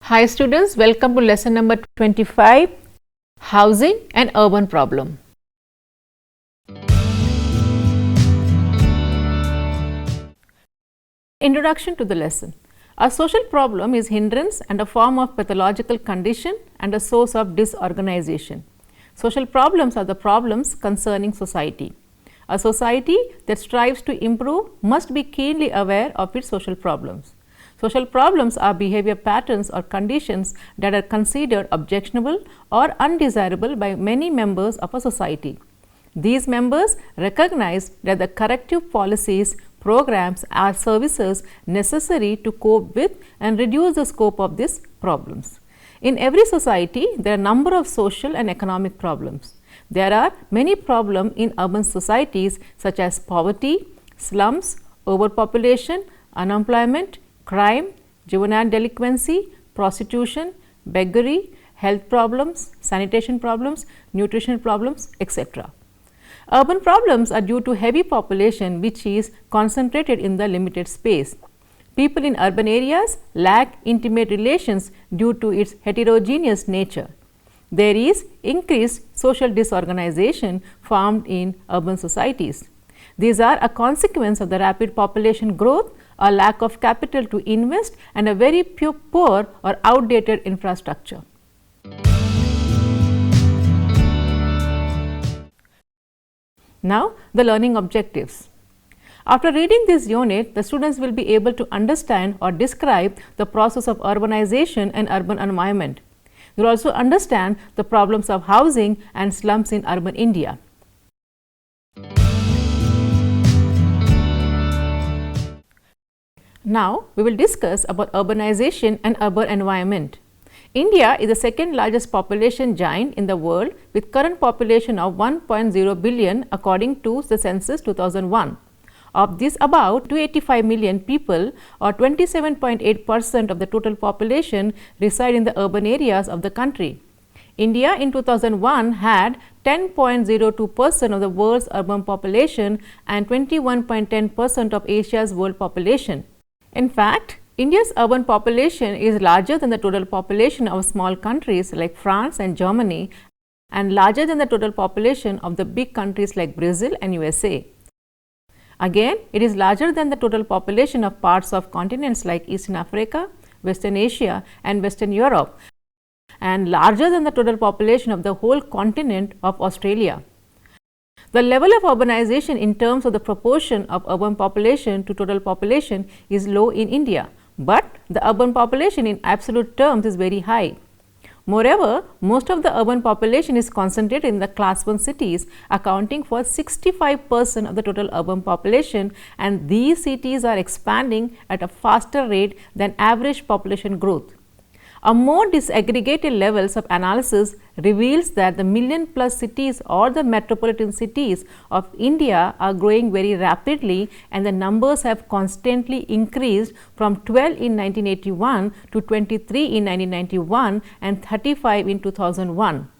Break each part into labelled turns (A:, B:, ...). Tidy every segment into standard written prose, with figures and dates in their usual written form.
A: Hi students, welcome to lesson number 25, Housing and Urban Problem. Introduction to the lesson. A social problem is hindrance and a form of pathological condition and a source of disorganization. Social problems are the problems concerning society. A society that strives to improve must be keenly aware of its social problems. Social problems are behavior patterns or conditions that are considered objectionable or undesirable by many members of a society. These members recognize that the corrective policies, programs or services necessary to cope with and reduce the scope of these problems. In every society, there are a number of social and economic problems. There are many problems in urban societies such as poverty, slums, overpopulation, unemployment, crime, juvenile delinquency, prostitution, beggary, health problems, sanitation problems, nutrition problems, etc. Urban problems are due to heavy population which is concentrated in the limited space. People in urban areas lack intimate relations due to its heterogeneous nature. There is increased social disorganization found in urban societies. These are a consequence of the rapid population growth, a lack of capital to invest and a very poor or outdated infrastructure. Now, the learning objectives. After reading this unit, the students will be able to understand or describe the process of urbanization and urban environment. They will also understand the problems of housing and slums in urban India. Now, we will discuss about urbanization and urban environment. India is the second largest population giant in the world with current population of 1.0 billion according to the census 2001. Of this, about 285 million people or 27.8% of the total population reside in the urban areas of the country. India in 2001 had 10.02% of the world's urban population and 21.10% of Asia's world population. In fact, India's urban population is larger than the total population of small countries like France and Germany and larger than the total population of the big countries like Brazil and USA. Again, it is larger than the total population of parts of continents like Eastern Africa, Western Asia and Western Europe and larger than the total population of the whole continent of Australia. The level of urbanization in terms of the proportion of urban population to total population is low in India, but the urban population in absolute terms is very high. Moreover, most of the urban population is concentrated in the class 1 cities, accounting for 65% of the total urban population, and these cities are expanding at a faster rate than average population growth. A more disaggregated levels of analysis reveals that the million-plus cities or the metropolitan cities of India are growing very rapidly and the numbers have constantly increased from 12 in 1981 to 23 in 1991 and 35 in 2001.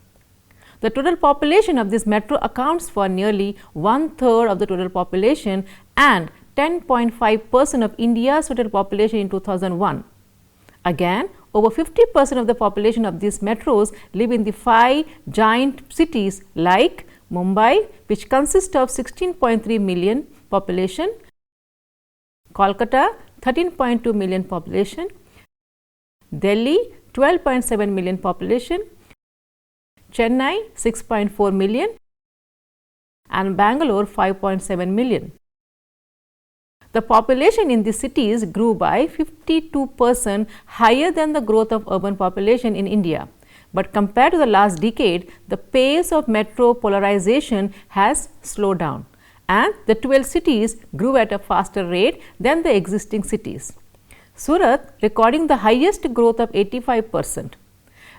A: The total population of this metro accounts for nearly 1/3 of the total population and 10.5% of India's total population in 2001. Again, over 50% of the population of these metros live in the 5 giant cities like Mumbai, which consists of 16.3 million population, Kolkata 13.2 million population, Delhi 12.7 million population, Chennai 6.4 million and Bangalore 5.7 million. The population in these cities grew by 52% higher than the growth of urban population in India. But compared to the last decade, the pace of metro polarization has slowed down and the 12 cities grew at a faster rate than the existing cities. Surat recording the highest growth of 85%.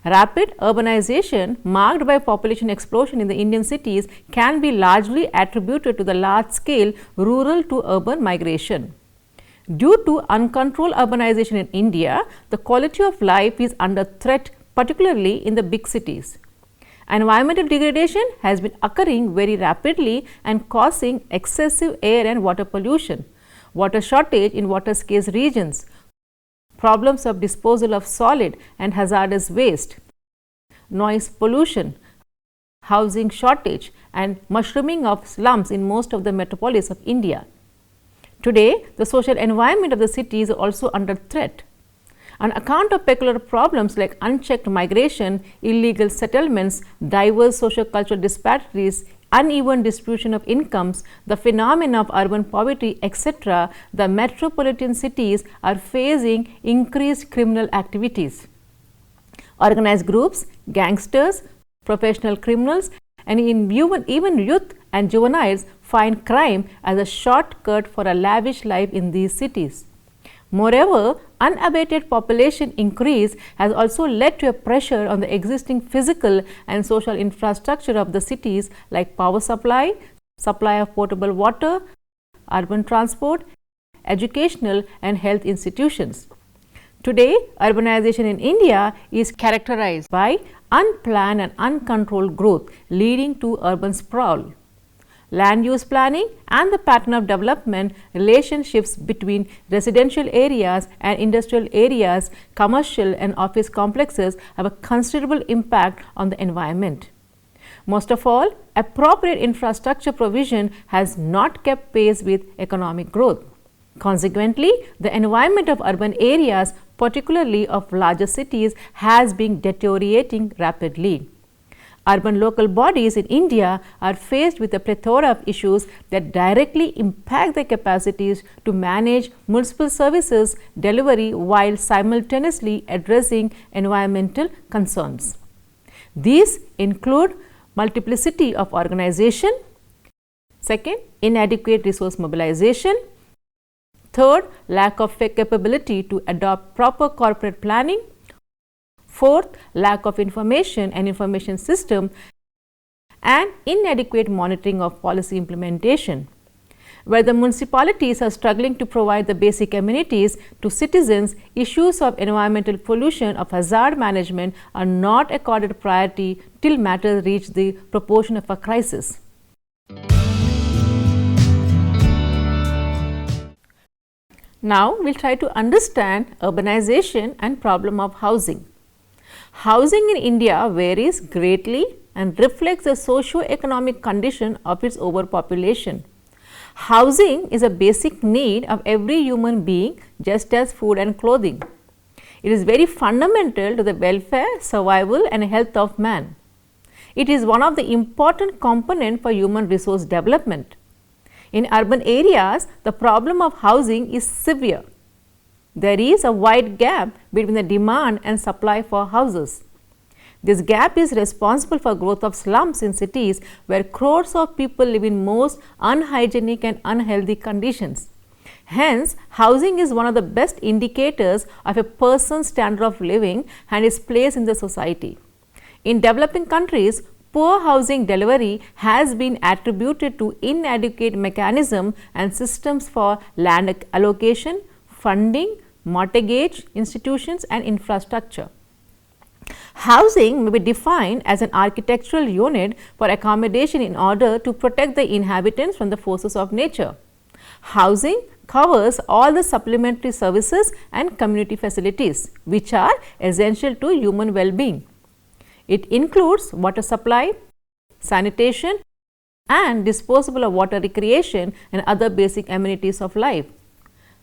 A: Rapid urbanization marked by population explosion in the Indian cities can be largely attributed to the large-scale rural to urban migration. Due to uncontrolled urbanization in India, the quality of life is under threat, particularly in the big cities. Environmental degradation has been occurring very rapidly and causing excessive air and water pollution, water shortage in water scarce regions, problems of disposal of solid and hazardous waste, noise pollution, housing shortage, and mushrooming of slums in most of the metropolis of India. Today, the social environment of the city is also under threat. On account of peculiar problems like unchecked migration, illegal settlements, diverse socio-cultural disparities, uneven distribution of incomes, the phenomena of urban poverty, etc., the metropolitan cities are facing increased criminal activities. Organized groups, gangsters, professional criminals, and even youth and juveniles find crime as a shortcut for a lavish life in these cities. Moreover, unabated population increase has also led to a pressure on the existing physical and social infrastructure of the cities like power supply, supply of potable water, urban transport, educational and health institutions. Today, urbanization in India is characterized by unplanned and uncontrolled growth leading to urban sprawl. Land use planning and the pattern of development, relationships between residential areas and industrial areas, commercial and office complexes have a considerable impact on the environment. Most of all, appropriate infrastructure provision has not kept pace with economic growth. Consequently, the environment of urban areas, particularly of larger cities, has been deteriorating rapidly. Urban local bodies in India are faced with a plethora of issues that directly impact their capacities to manage municipal services delivery while simultaneously addressing environmental concerns. These include multiplicity of organization, second, inadequate resource mobilization, third, lack of capability to adopt proper corporate planning, fourth, lack of information and information system, and inadequate monitoring of policy implementation. Where the municipalities are struggling to provide the basic amenities to citizens, issues of environmental pollution, of hazard management are not accorded priority till matters reach the proportion of a crisis. Now, we will try to understand urbanization and problem of housing. Housing in India varies greatly and reflects the socio-economic condition of its overpopulation. Housing is a basic need of every human being, just as food and clothing. It is very fundamental to the welfare, survival and health of man. It is one of the important components for human resource development. In urban areas, the problem of housing is severe. There is a wide gap between the demand and supply for houses. This gap is responsible for growth of slums in cities where crores of people live in most unhygienic and unhealthy conditions. Hence, housing is one of the best indicators of a person's standard of living and his place in the society. In developing countries, poor housing delivery has been attributed to inadequate mechanism and systems for land allocation, funding, mortgage institutions and infrastructure. Housing may be defined as an architectural unit for accommodation in order to protect the inhabitants from the forces of nature. Housing covers all the supplementary services and community facilities which are essential to human well-being. It includes water supply, sanitation and disposal of water recreation and other basic amenities of life.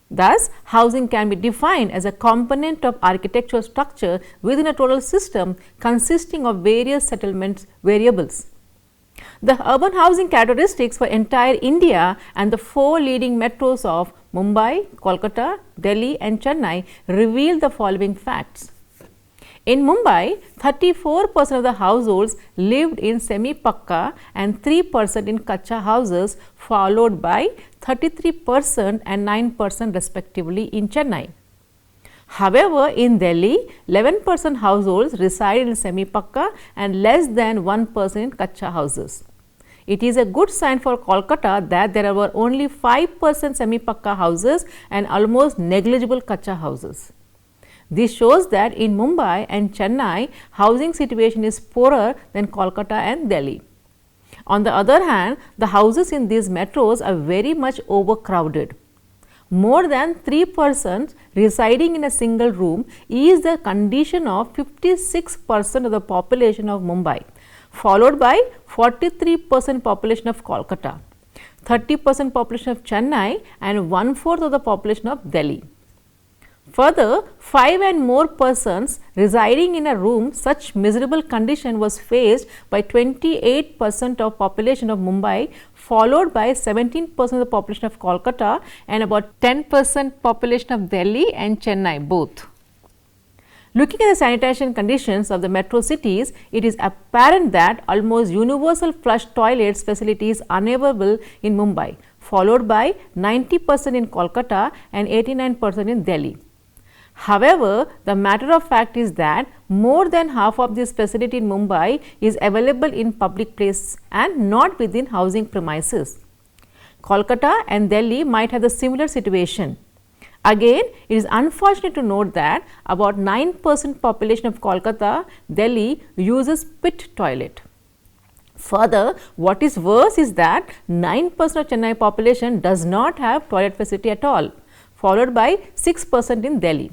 A: Thus, housing can be defined as a component of architectural structure within a total system consisting of various settlement variables. The urban housing characteristics for entire India and the four leading metros of Mumbai, Kolkata, Delhi and Chennai reveal the following facts. In Mumbai, 34% of the households lived in semi-pakka and 3% in kacha houses, followed by 33% and 9% respectively in Chennai. However, in Delhi, 11% households reside in semi-pakka and less than 1% in kacha houses. It is a good sign for Kolkata that there were only 5% semi-pakka houses and almost negligible kacha houses. This shows that in Mumbai and Chennai, housing situation is poorer than Kolkata and Delhi. On the other hand, the houses in these metros are very much overcrowded. more than 3 persons residing in a single room is the condition of 56% of the population of Mumbai, followed by 43% population of Kolkata, 30% population of Chennai and 1/4 of the population of Delhi. Further, 5 and more persons residing in a room, such miserable condition was faced by 28% of population of Mumbai, followed by 17% of the population of Kolkata and about 10% population of Delhi and Chennai both. Looking at the sanitation conditions of the metro cities, it is apparent that almost universal flush toilets facilities are unavailable in Mumbai, followed by 90% in Kolkata and 89% in Delhi. However, the matter of fact is that more than half of this facility in Mumbai is available in public places and not within housing premises. Kolkata and Delhi might have the similar situation. Again, it is unfortunate to note that about 9% population of Kolkata, Delhi uses pit toilet. Further, what is worse is that 9% of Chennai population does not have toilet facility at all, followed by 6% in Delhi.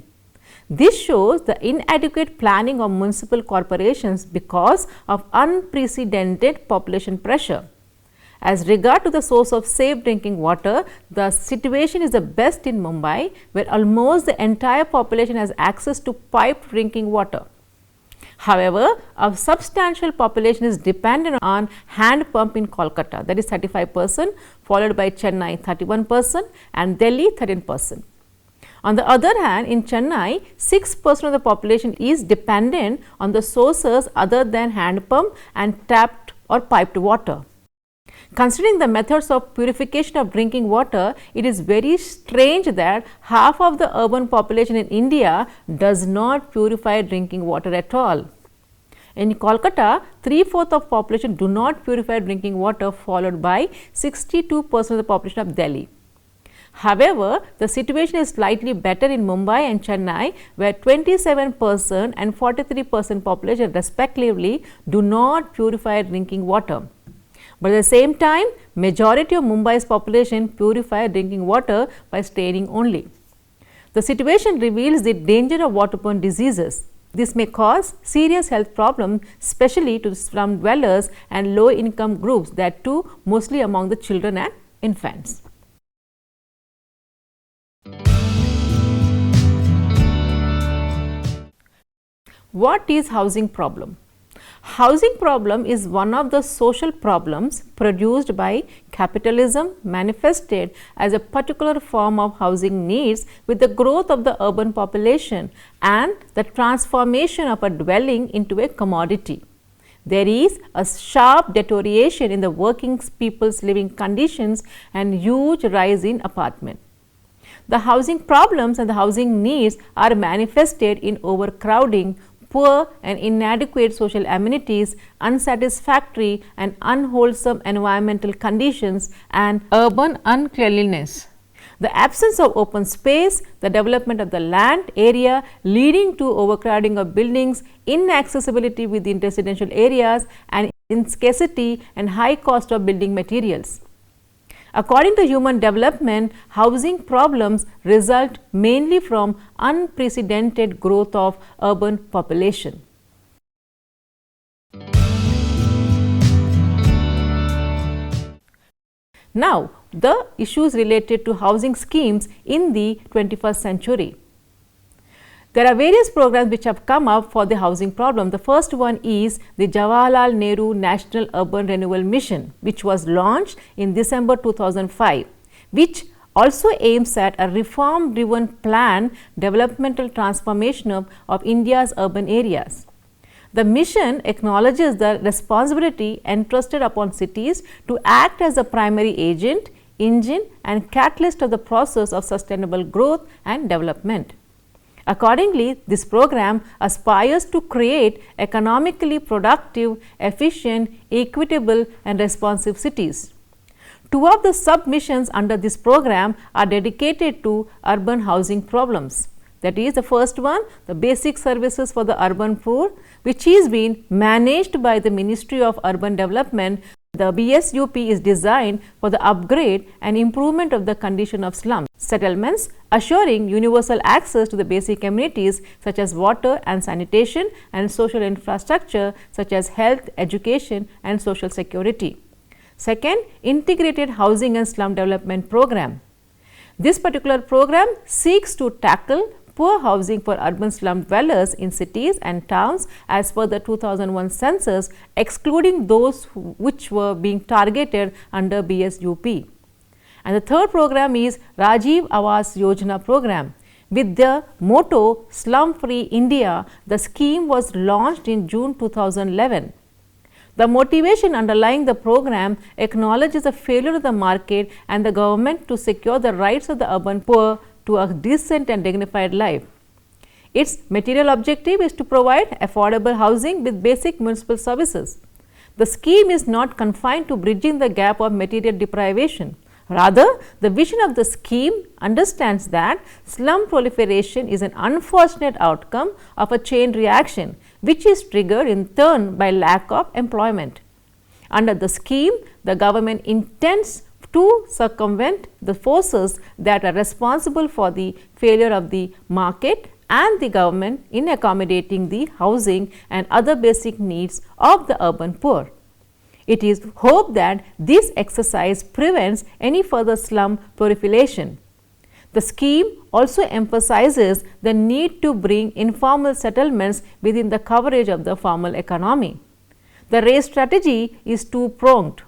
A: This shows the inadequate planning of municipal corporations because of unprecedented population pressure. As regard to the source of safe drinking water, the situation is the best in Mumbai, where almost the entire population has access to piped drinking water. However, a substantial population is dependent on hand pump in Kolkata, that is 35%, followed by Chennai 31% and Delhi 13%. On the other hand, in Chennai, 6% of the population is dependent on the sources other than hand pump and tapped or piped water. Considering the methods of purification of drinking water, it is very strange that half of the urban population in India does not purify drinking water at all. In Kolkata, 3/4 of population do not purify drinking water, followed by 62% of the population of Delhi. However, the situation is slightly better in Mumbai and Chennai, where 27% and 43% population respectively do not purify drinking water. But at the same time, majority of Mumbai's population purify drinking water by staining only. The situation reveals the danger of waterborne diseases. This may cause serious health problems, especially to slum dwellers and low income groups, that too mostly among the children and infants. What is housing problem? Housing problem is one of the social problems produced by capitalism, manifested as a particular form of housing needs with the growth of the urban population and the transformation of a dwelling into a commodity. There is a sharp deterioration in the working people's living conditions and huge rise in apartment. The housing problems and the housing needs are manifested in overcrowding, poor and inadequate social amenities, unsatisfactory and unwholesome environmental conditions, and urban uncleanliness. The absence of open space, the development of the land area leading to overcrowding of buildings, inaccessibility within residential areas, and in scarcity and high cost of building materials. According to human development, housing problems result mainly from unprecedented growth of urban population. Now, the issues related to housing schemes in the 21st century. There are various programs which have come up for the housing problem. The first one is the Jawaharlal Nehru National Urban Renewal Mission, which was launched in December 2005, which also aims at a reform-driven planned developmental transformation of India's urban areas. The mission acknowledges the responsibility entrusted upon cities to act as a primary agent, engine, and catalyst of the process of sustainable growth and development. Accordingly, this program aspires to create economically productive, efficient, equitable, and responsive cities. Two of the sub-missions under this program are dedicated to urban housing problems. That is, the first one, the basic services for the urban poor, which is being managed by the Ministry of Urban Development. The BSUP is designed for the upgrade and improvement of the condition of slums. settlements, assuring universal access to the basic amenities such as water and sanitation and social infrastructure such as health, education and social security. Second, integrated housing and slum development program. This particular program seeks to tackle poor housing for urban slum dwellers in cities and towns as per the 2001 census, excluding those which were being targeted under BSUP. And the third program is 𝗳𝗧𝗦𝗔𝗧 𝗚𝗧 program. With the motto Slum Free India, the scheme was launched in June 2011. The motivation underlying the program acknowledges the failure of the market and the government to secure the rights of the urban poor to a decent and dignified life. Its material objective is to provide affordable housing with basic municipal services. The scheme is not confined to bridging the gap of material deprivation. Rather, the vision of the scheme understands that slum proliferation is an unfortunate outcome of a chain reaction, which is triggered in turn by lack of employment. Under the scheme, the government intends to circumvent the forces that are responsible for the failure of the market and the government in accommodating the housing and other basic needs of the urban poor. It is hoped that this exercise prevents any further slum proliferation. The scheme also emphasizes the need to bring informal settlements within the coverage of the formal economy. The race strategy is two-pronged.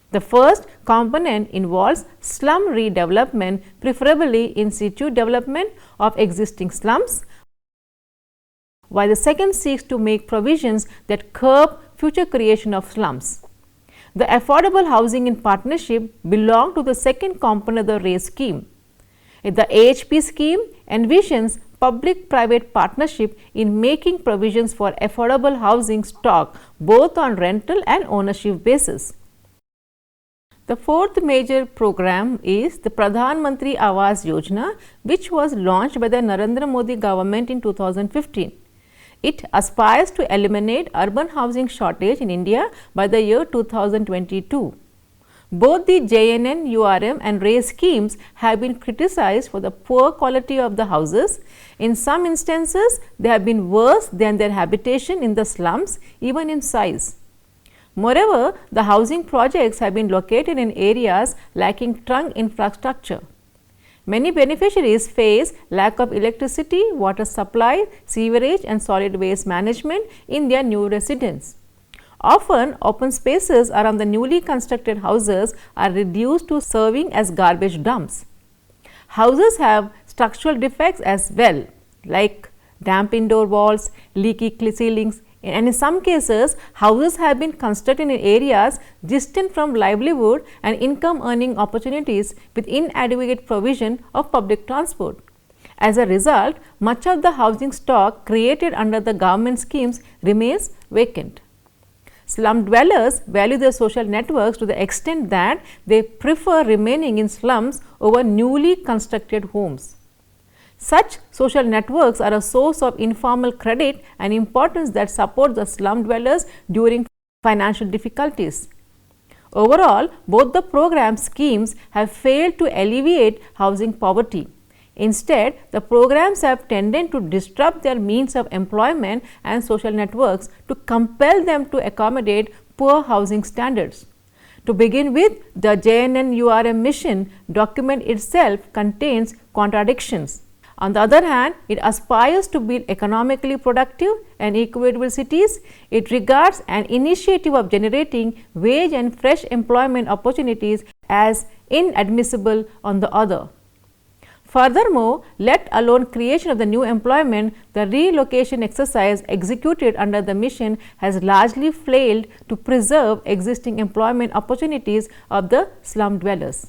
A: The first component involves slum redevelopment, preferably in situ development of existing slums, while the second seeks to make provisions that curb future creation of slums. The affordable housing in partnership belong to the second component of the race scheme. The AHP scheme envisions public-private partnership in making provisions for affordable housing stock both on rental and ownership basis. The fourth major program is the Pradhan Mantri Awas Yojana, which was launched by the Narendra Modi government in 2015. It aspires to eliminate urban housing shortage in India by the year 2022. Both the JNNURM and RACE schemes have been criticized for the poor quality of the houses. In some instances, they have been worse than their habitation in the slums, even in size. Moreover, the housing projects have been located in areas lacking trunk infrastructure. Many beneficiaries face lack of electricity, water supply, sewerage and solid waste management in their new residence. Often, open spaces around the newly constructed houses are reduced to serving as garbage dumps. Houses have structural defects as well, like damp indoor walls, leaky ceilings, and in some cases, houses have been constructed in areas distant from livelihood and income earning opportunities with inadequate provision of public transport. As a result, much of the housing stock created under the government schemes remains vacant. Slum dwellers value their social networks to the extent that they prefer remaining in slums over newly constructed homes. Such social networks are a source of informal credit and importance that support the slum dwellers during financial difficulties. Overall, both the program schemes have failed to alleviate housing poverty. Instead, the programs have tended to disrupt their means of employment and social networks to compel them to accommodate poor housing standards. To begin with, the JNNURM mission document itself contains contradictions. On the other hand, it aspires to build economically productive and equitable cities. It regards an initiative of generating wage and fresh employment opportunities as inadmissible on the other. Furthermore, let alone creation of the new employment, the relocation exercise executed under the mission has largely failed to preserve existing employment opportunities of the slum dwellers.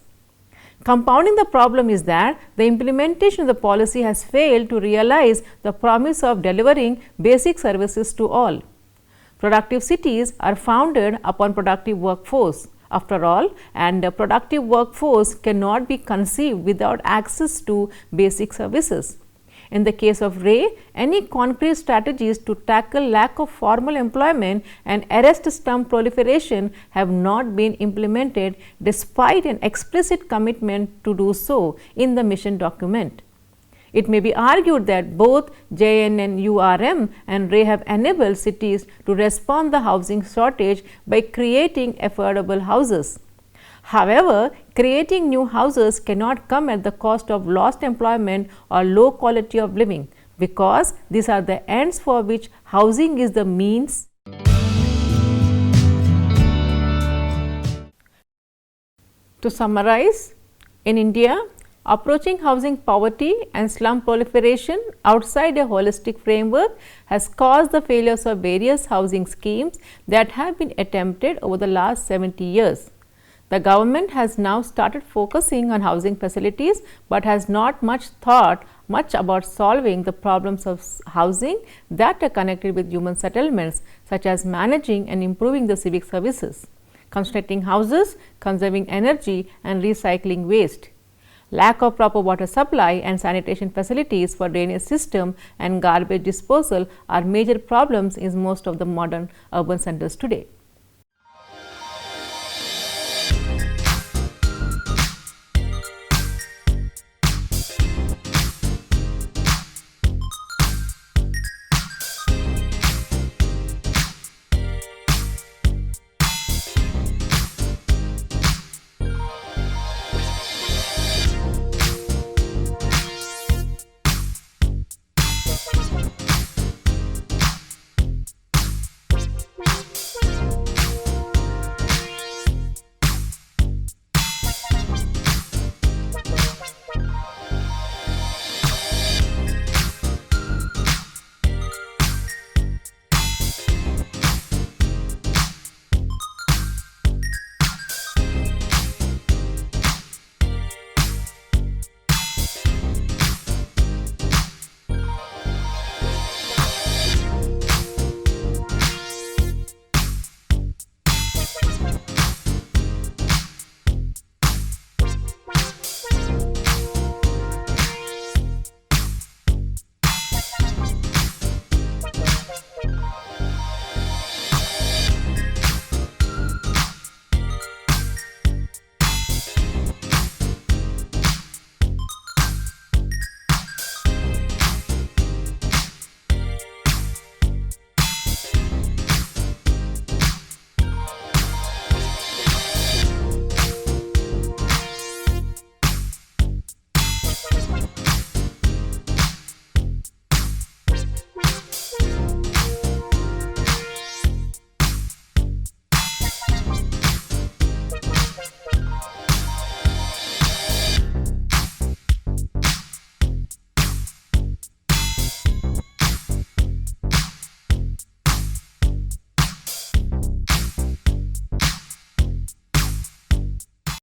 A: Compounding the problem is that the implementation of the policy has failed to realize the promise of delivering basic services to all. Productive cities are founded upon productive workforce. After all, and a productive workforce cannot be conceived without access to basic services. In the case of 𝗧, any concrete strategies to tackle lack of formal employment and arrest slum proliferation have not been implemented despite an explicit commitment to do so in the mission document. It may be argued that both JNNURM and 𝗧 have enabled cities to respond to the housing shortage by creating affordable houses. However, creating new houses cannot come at the cost of lost employment or low quality of living, because these are the ends for which housing is the means. To summarize, in India, approaching housing poverty and slum proliferation outside a holistic framework has caused the failures of various housing schemes that have been attempted over the last 70 years. The government has now started focusing on housing facilities, but has not thought much about solving the problems of housing that are connected with human settlements, such as managing and improving the civic services, constructing houses, conserving energy and recycling waste. Lack of proper water supply and sanitation facilities for drainage system and garbage disposal are major problems in most of the modern urban centers today.